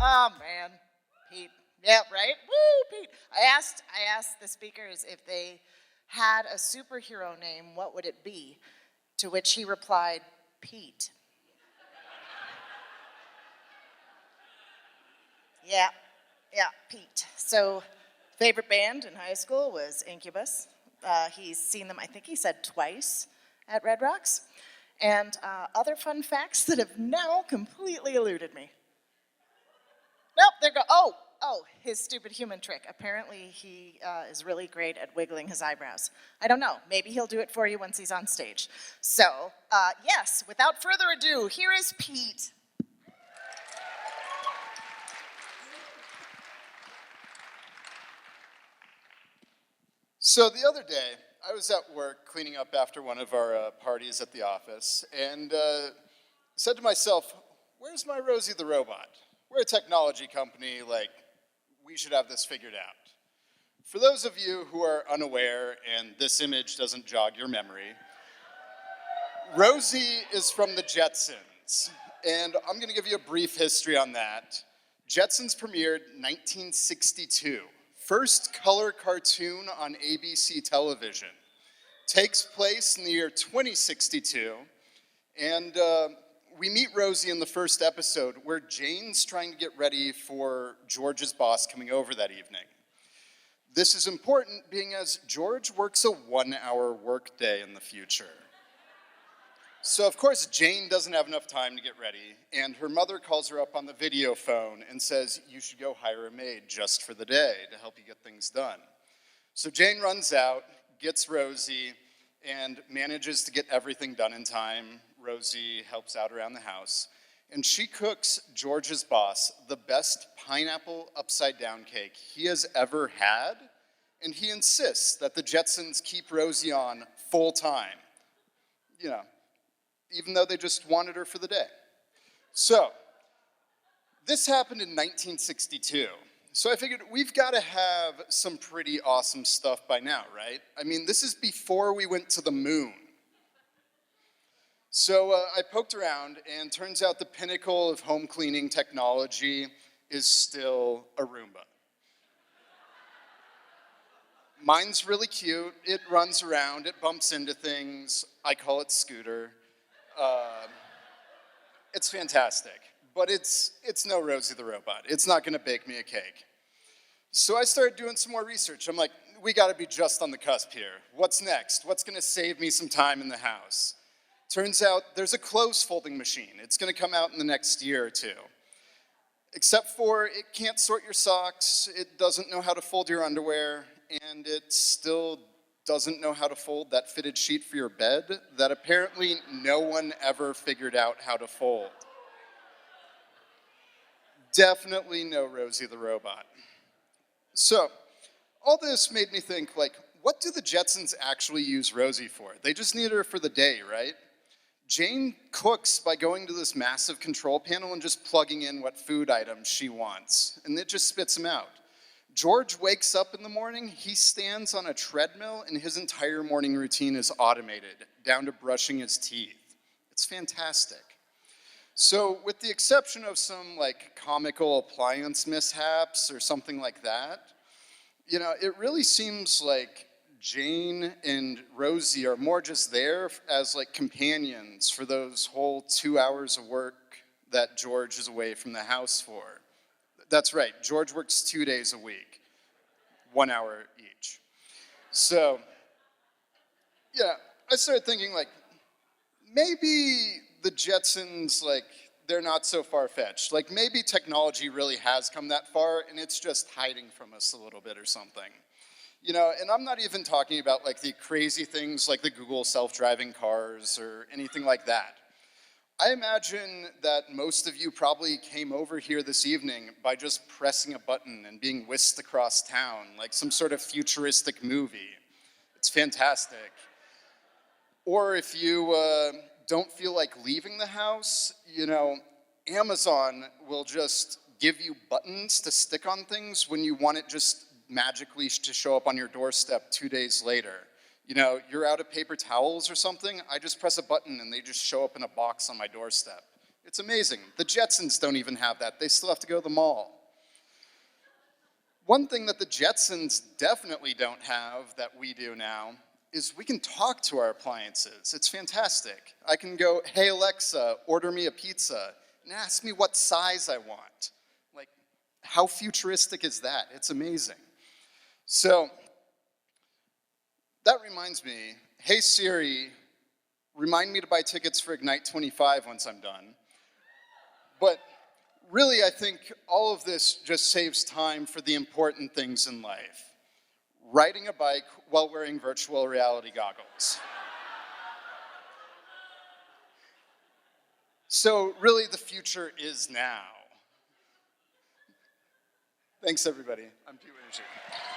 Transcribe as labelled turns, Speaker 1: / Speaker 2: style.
Speaker 1: Oh man, Pete. Yeah, right. Woo, Pete. I asked the speakers if they had a superhero name, what would it be? To which he replied, Pete. Yeah, yeah, Pete. So, favorite band in high school was Incubus. He's seen them, I think he said twice at Red Rocks. And other fun facts that have now completely eluded me. Nope, there go. Oh, his stupid human trick. Apparently, he is really great at wiggling his eyebrows. I don't know. Maybe he'll do it for you once he's on stage. So, yes, without further ado, here is Pete.
Speaker 2: So the other day, I was at work cleaning up after one of our parties at the office, and said to myself, where's my Rosie the robot? We're a technology company, like, we should have this figured out. For those of you who are unaware, and this image doesn't jog your memory, Rosie is from the Jetsons, and I'm going to give you a brief history on that. Jetsons premiered 1962. First color cartoon on ABC television. Takes place in the year 2062, and we meet Rosie in the first episode where Jane's trying to get ready for George's boss coming over that evening. This is important being as George works a 1-hour workday in the future. So of course Jane doesn't have enough time to get ready, and her mother calls her up on the video phone and says, you should go hire a maid just for the day to help you get things done. So Jane runs out, gets Rosie, and manages to get everything done in time. Rosie helps out around the house, and she cooks George's boss the best pineapple upside down cake he has ever had, and he insists that the Jetsons keep Rosie on full time. You know, even though they just wanted her for the day. So, this happened in 1962. So I figured we've got to have some pretty awesome stuff by now, right? I mean, this is before we went to the moon. So I poked around, and turns out the pinnacle of home cleaning technology is still a Roomba. Mine's really cute. It runs around, it bumps into things. I call it Scooter. It's fantastic, but it's no Rosie the robot. It's not gonna bake me a cake. So I started doing some more research. I'm like, we gotta be just on the cusp here. What's next? What's gonna save me some time in the house? Turns out there's a clothes folding machine. It's gonna come out in the next year or two. Except for it can't sort your socks, it doesn't know how to fold your underwear, and it still doesn't know how to fold that fitted sheet for your bed that apparently no one ever figured out how to fold. Definitely no Rosie the robot. So, all this made me think, like, what do the Jetsons actually use Rosie for? They just need her for the day, right? Jane cooks by going to this massive control panel and just plugging in what food items she wants, and it just spits them out. George wakes up in the morning, he stands on a treadmill, and his entire morning routine is automated, down to brushing his teeth. It's fantastic. So with the exception of some like comical appliance mishaps or something like that, you know, it really seems like Jane and Rosie are more just there as like companions for those whole 2 hours of work that George is away from the house for. That's right, George works 2 days a week, 1 hour each. So, yeah, I started thinking like, maybe the Jetsons, like, they're not so far-fetched. Like, maybe technology really has come that far and it's just hiding from us a little bit or something. You know, and I'm not even talking about like the crazy things like the Google self-driving cars or anything like that. I imagine that most of you probably came over here this evening by just pressing a button and being whisked across town, like some sort of futuristic movie. It's fantastic. Or if you don't feel like leaving the house, you know, Amazon will just give you buttons to stick on things when you want it just magically to show up on your doorstep 2 days later. You know, you're out of paper towels or something, I just press a button and they just show up in a box on my doorstep. It's amazing. The Jetsons don't even have that. They still have to go to the mall. One thing that the Jetsons definitely don't have that we do now is we can talk to our appliances. It's fantastic. I can go, hey Alexa, order me a pizza, and ask me what size I want. Like, how futuristic is that? It's amazing. So, that reminds me, hey Siri, remind me to buy tickets for Ignite 25 once I'm done. But really, I think all of this just saves time for the important things in life. Riding a bike while wearing virtual reality goggles. So really, the future is now. Thanks, everybody. I'm Pete Winterscheidt.